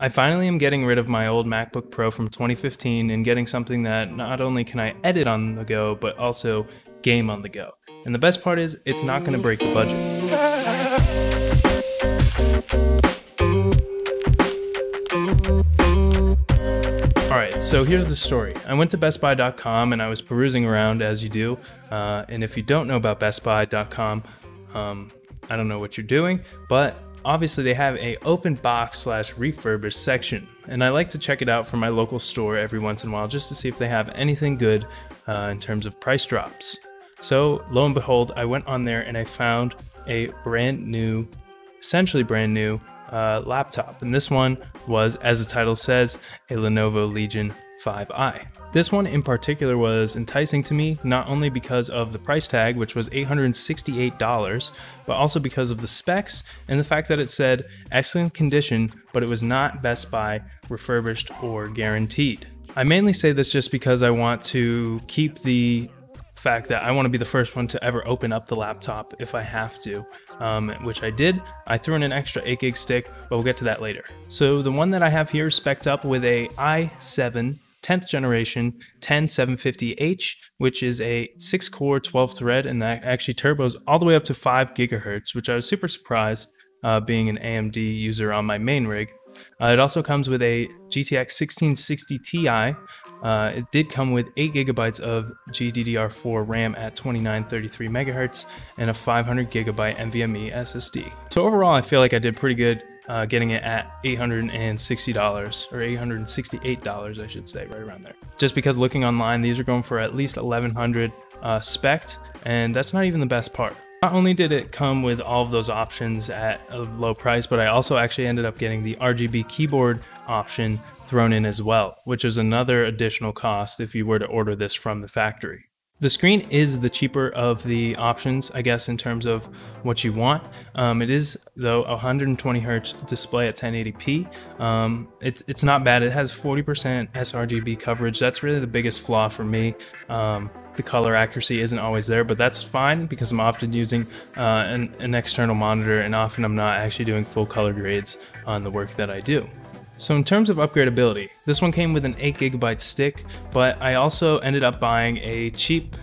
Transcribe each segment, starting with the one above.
I finally am getting rid of my old MacBook Pro from 2015 and getting something that not only can I edit on the go, but also game on the go. And the best part is, it's not going to break the budget. Alright, so here's the story. I went to bestbuy.com and I was perusing around as you do. And if you don't know about bestbuy.com, I don't know what you're doing, but obviously they have a open box / refurbished section, and I like to check it out from my local store every once in a while just to see if they have anything good in terms of price drops. So lo and behold, I went on there and I found a brand new, essentially brand new laptop, and this one was, as the title says, a Lenovo Legion 5i. This one in particular was enticing to me, not only because of the price tag, which was $868, but also because of the specs and the fact that it said excellent condition, but it was not Best Buy refurbished or guaranteed. I mainly say this just because I want to keep the fact that I want to be the first one to ever open up the laptop if I have to, which I did. I threw in an extra 8 gig stick, but we'll get to that later. So the one that I have here is spec'd up with a i7 10th generation 10750H, which is a 6-core 12 thread, and that actually turbos all the way up to 5 gigahertz, which I was super surprised being an AMD user on my main rig. It also comes with a GTX 1660 Ti. It did come with 8 gigabytes of GDDR4 RAM at 2933 megahertz and a 500 gigabyte NVMe SSD. So overall, I feel like I did pretty good getting it at $860 or $868, I should say, right around there. Just because looking online, these are going for at least $1,100 spec'd, and that's not even the best part. Not only did it come with all of those options at a low price, but I also actually ended up getting the RGB keyboard option thrown in as well, which is another additional cost if you were to order this from the factory. The screen is the cheaper of the options, I guess, in terms of what you want. It is, though, a 120 hertz display at 1080p. It's not bad. It has 40% sRGB coverage. That's really the biggest flaw for me. The color accuracy isn't always there, but that's fine because I'm often using an external monitor, and often I'm not actually doing full color grades on the work that I do. So in terms of upgradability, this one came with an 8 gigabyte stick, but I also ended up buying a cheap,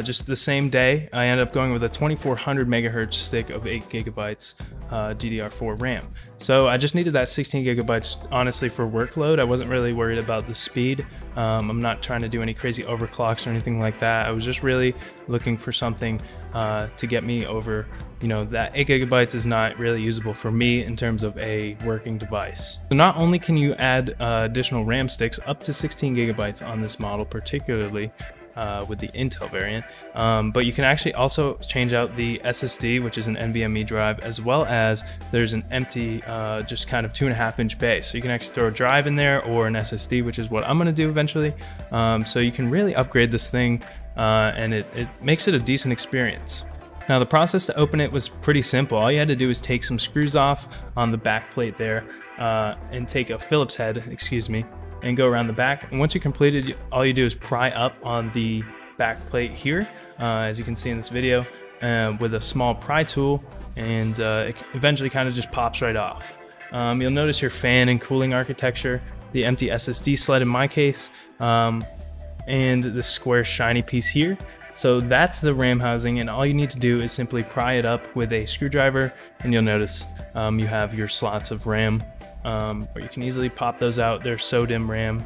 just the same day, I ended up going with a 2400 megahertz stick of 8 gigabytes DDR4 RAM. So I just needed that 16 gigabytes, honestly, for workload. I wasn't really worried about the speed. I'm not trying to do any crazy overclocks or anything like that. I was just really looking for something to get me over, that 8 gigabytes is not really usable for me in terms of a working device. So not only can you add additional RAM sticks up to 16 gigabytes on this model, particularly with the Intel variant, but you can actually also change out the SSD, which is an NVMe drive, as well as there's an empty, just kind of 2.5-inch bay. So you can actually throw a drive in there or an SSD, which is what I'm going to do eventually. So you can really upgrade this thing, and it makes it a decent experience. Now the process to open it was pretty simple. All you had to do is take some screws off on the back plate there, and take a Phillips head, and go around the back. And once you completed, all you do is pry up on the back plate here, as you can see in this video, with a small pry tool, and it eventually kind of just pops right off. You'll notice your fan and cooling architecture, the empty SSD sled in my case, and the square shiny piece here. So that's the RAM housing, and all you need to do is simply pry it up with a screwdriver, and you'll notice you have your slots of RAM. Or you can easily pop those out. They're SODIMM RAM,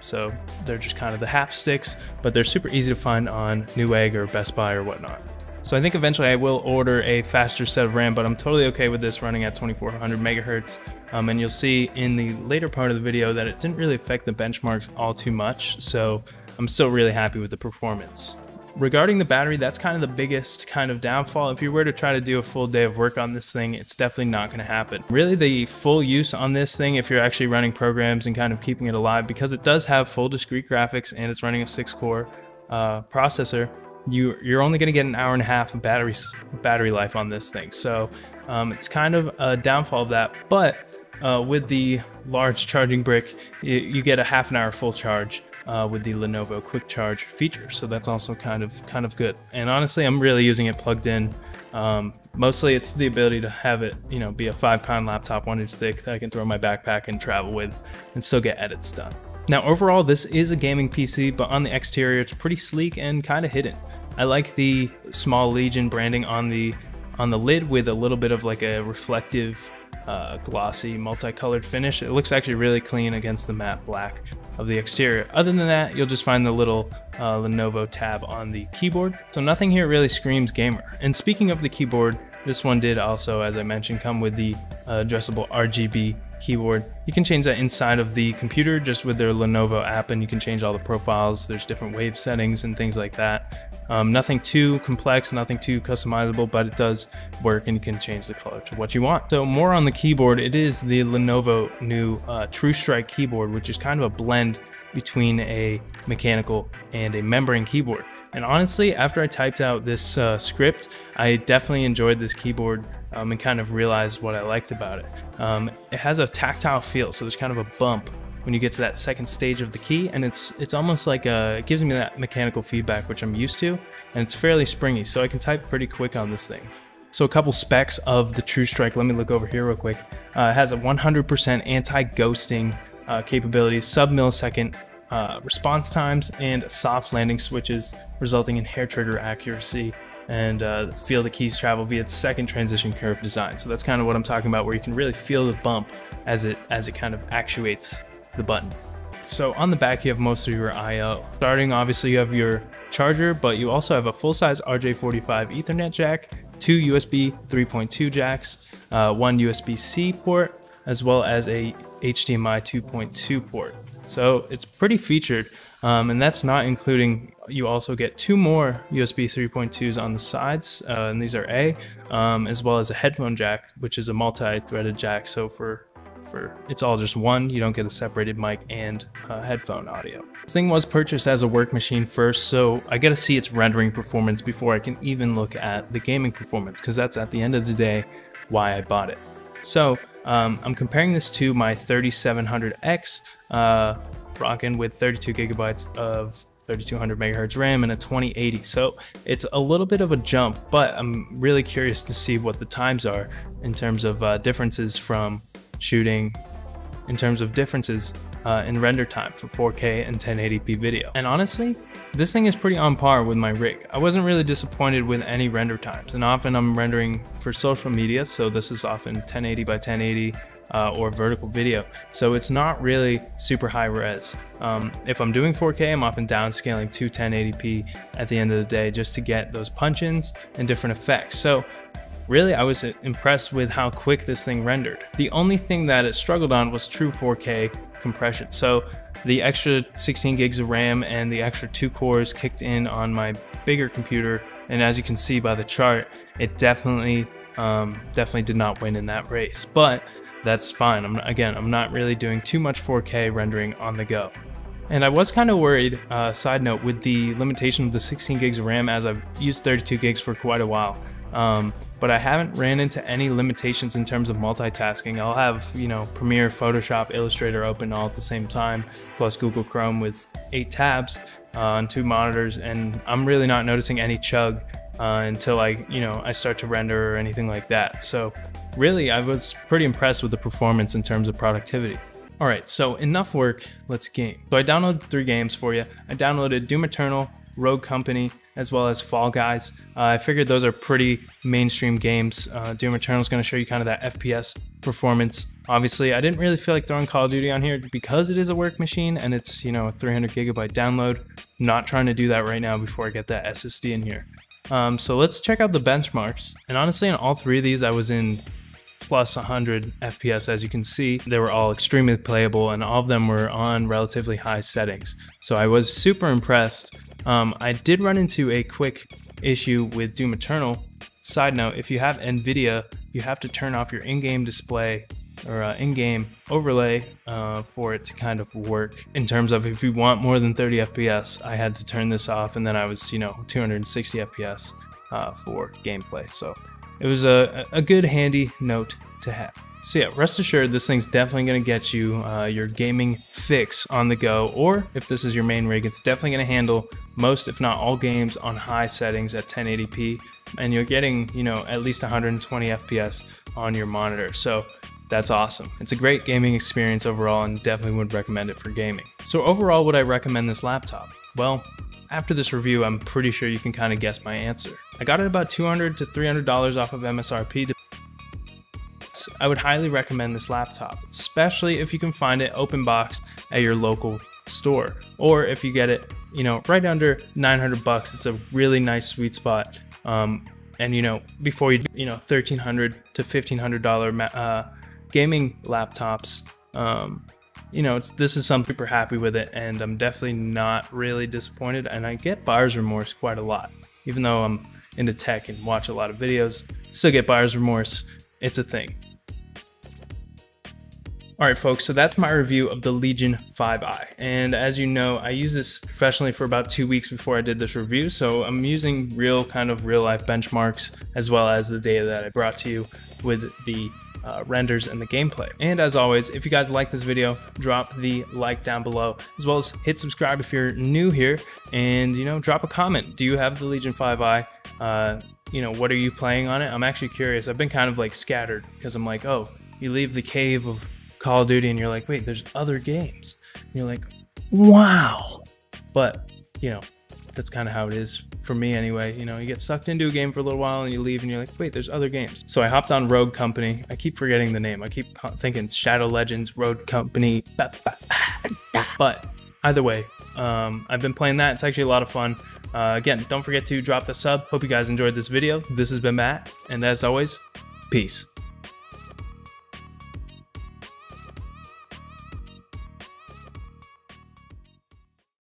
so they're just kind of the half sticks, but they're super easy to find on Newegg or Best Buy or whatnot. So I think eventually I will order a faster set of RAM, but I'm totally okay with this running at 2400 megahertz. And you'll see in the later part of the video that it didn't really affect the benchmarks all too much, so I'm still really happy with the performance. Regarding the battery, that's kind of the biggest kind of downfall. If you were to try to do a full day of work on this thing, it's definitely not going to happen. Really, the full use on this thing, if you're actually running programs and kind of keeping it alive, because it does have full discrete graphics and it's running a 6-core processor, you're only going to get an hour and a half of battery life on this thing. So it's kind of a downfall of that. But with the large charging brick, you get a half an hour full charge with the Lenovo Quick Charge feature, so that's also kind of good. And honestly, I'm really using it plugged in Mostly it's the ability to have it, you know, be a 5-pound laptop, 1-inch thick that I can throw in my backpack and travel with and still get edits done. Now overall, this is a gaming PC, but on the exterior it's pretty sleek and kind of hidden. I like the small Legion branding on the lid with a little bit of like a reflective, glossy, multicolored finish. It looks actually really clean against the matte black of the exterior. Other than that, you'll just find the little Lenovo tab on the keyboard. So nothing here really screams gamer. And speaking of the keyboard, this one did also, as I mentioned, come with the addressable RGB keyboard. You can change that inside of the computer just with their Lenovo app, and you can change all the profiles. There's different wave settings and things like that. Nothing too complex, nothing too customizable, but it does work and you can change the color to what you want. So more on the keyboard, it is the Lenovo new True Strike keyboard, which is kind of a blend between a mechanical and a membrane keyboard. And honestly, after I typed out this script, I definitely enjoyed this keyboard and kind of realized what I liked about it. It has a tactile feel, so there's kind of a bump when you get to that second stage of the key, and it's almost like it gives me that mechanical feedback, which I'm used to, and it's fairly springy, so I can type pretty quick on this thing. So a couple specs of the True Strike, let me look over here real quick. It has a 100% anti-ghosting capabilities, sub-millisecond response times, and soft landing switches, resulting in hair trigger accuracy, and feel the keys travel via its second transition curve design. So that's kind of what I'm talking about, where you can really feel the bump as it kind of actuates the button. So on the back you have most of your I/O. Starting, obviously you have your charger, but you also have a full-size RJ45 Ethernet jack, 2 USB 3.2 jacks, 1 USB-C port, as well as a HDMI 2.2 port. So it's pretty featured, and that's not including, you also get 2 more USB 3.2s on the sides, and these are A, as well as a headphone jack, which is a multi-threaded jack. So for it's all just one, you don't get a separated mic and headphone audio. This thing was purchased as a work machine first, so I gotta see its rendering performance before I can even look at the gaming performance, because that's at the end of the day why I bought it. So I'm comparing this to my 3700X, rocking with 32 gigabytes of 3200 megahertz RAM and a 2080. So it's a little bit of a jump, but I'm really curious to see what the times are in terms of differences from shooting, in terms of differences in render time for 4K and 1080p video. And honestly, this thing is pretty on par with my rig. I wasn't really disappointed with any render times, and often I'm rendering for social media, so this is often 1080 by 1080 or vertical video, so it's not really super high res. If I'm doing 4K, I'm often downscaling to 1080p at the end of the day just to get those punch-ins and different effects. So really, I was impressed with how quick this thing rendered. The only thing that it struggled on was true 4K compression. So the extra 16 gigs of RAM and the extra 2 cores kicked in on my bigger computer, and as you can see by the chart, it definitely did not win in that race. But that's fine. I'm not really doing too much 4K rendering on the go. And I was kind of worried, side note, with the limitation of the 16 gigs of RAM, as I've used 32 gigs for quite a while. But I haven't ran into any limitations in terms of multitasking. I'll have, you know, Premiere, Photoshop, Illustrator open all at the same time, plus Google Chrome with 8 tabs on 2 monitors, and I'm really not noticing any chug until I start to render or anything like that. So really, I was pretty impressed with the performance in terms of productivity. All right, so enough work, let's game. So I downloaded 3 games for you. I downloaded Doom Eternal, Rogue Company, as well as Fall Guys. I figured those are pretty mainstream games. Doom Eternal is going to show you kind of that FPS performance. Obviously, I didn't really feel like throwing Call of Duty on here because it is a work machine and it's, you know, a 300 gigabyte download. I'm not trying to do that right now before I get that SSD in here. So let's check out the benchmarks. And honestly, in all 3 of these, I was in plus 100 FPS. As you can see, they were all extremely playable and all of them were on relatively high settings. So I was super impressed. I did run into a quick issue with Doom Eternal. Side note, if you have NVIDIA, you have to turn off your in-game display or in-game overlay for it to kind of work. In terms of if you want more than 30 FPS, I had to turn this off, and then I was, 260 FPS for gameplay. So it was a good handy note to have. So yeah, rest assured this thing's definitely going to get you your gaming fix on the go, or if this is your main rig, it's definitely going to handle most, if not all, games on high settings at 1080p, and you're getting, you know, at least 120 FPS on your monitor. So that's awesome. It's a great gaming experience overall, and definitely would recommend it for gaming. So overall, would I recommend this laptop? Well, after this review, I'm pretty sure you can kind of guess my answer. I got it about $200 to $300 off of MSRP. I would highly recommend this laptop, especially if you can find it open boxed at your local store, or if you get it, you know, right under 900 bucks. It's a really nice sweet spot. And you know, before you know, $1,300 to $1,500 gaming laptops, you know, this is something super happy with it, and I'm definitely not really disappointed. And I get buyer's remorse quite a lot, even though I'm into tech and watch a lot of videos. Still get buyer's remorse. It's a thing. Alright folks, so that's my review of the Legion 5i, and as you know, I used this professionally for about 2 weeks before I did this review, so I'm using real life benchmarks as well as the data that I brought to you with the renders and the gameplay. And as always, if you guys like this video, drop the like down below, as well as hit subscribe if you're new here, and you know, drop a comment. Do you have the Legion 5i? You know, what are you playing on it? I'm actually curious. I've been kind of like scattered because I'm like, oh, you leave the cave of Call of Duty and you're like, wait, there's other games. And you're like, wow. But, you know, that's kind of how it is for me anyway. You know, you get sucked into a game for a little while and you leave and you're like, wait, there's other games. So I hopped on Rogue Company. I keep forgetting the name. I keep thinking Shadow Legends, Rogue Company. But either way, I've been playing that. It's actually a lot of fun. Again, don't forget to drop the sub. Hope you guys enjoyed this video. This has been Matt, and as always, peace.